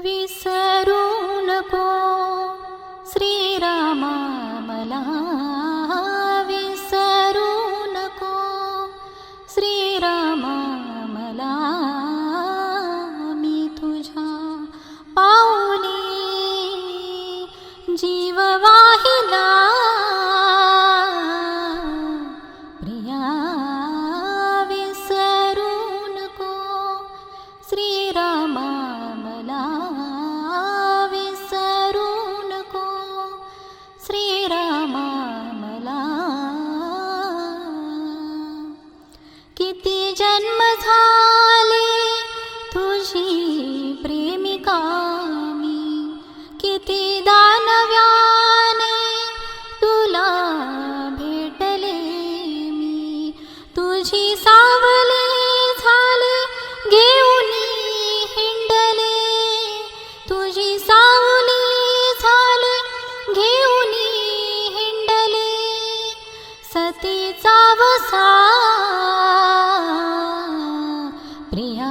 विसरू नको श्रीरामा मला, विसरू नको श्रीरामा मला, मी तुझ्या पाऊली जीव वाहिला प्रिया, विसरू नको श्रीरामा मला, विसरू नको श्रीरामा मला. किती जन्म झाले तुझी प्रेमिका मी, किती दानव्याने तुला भेटले मी, तुझी सावली झाले घेऊन हिंडले, तुझी सावली झाले घेऊन हिंडले, सतीचा वसा प्रिया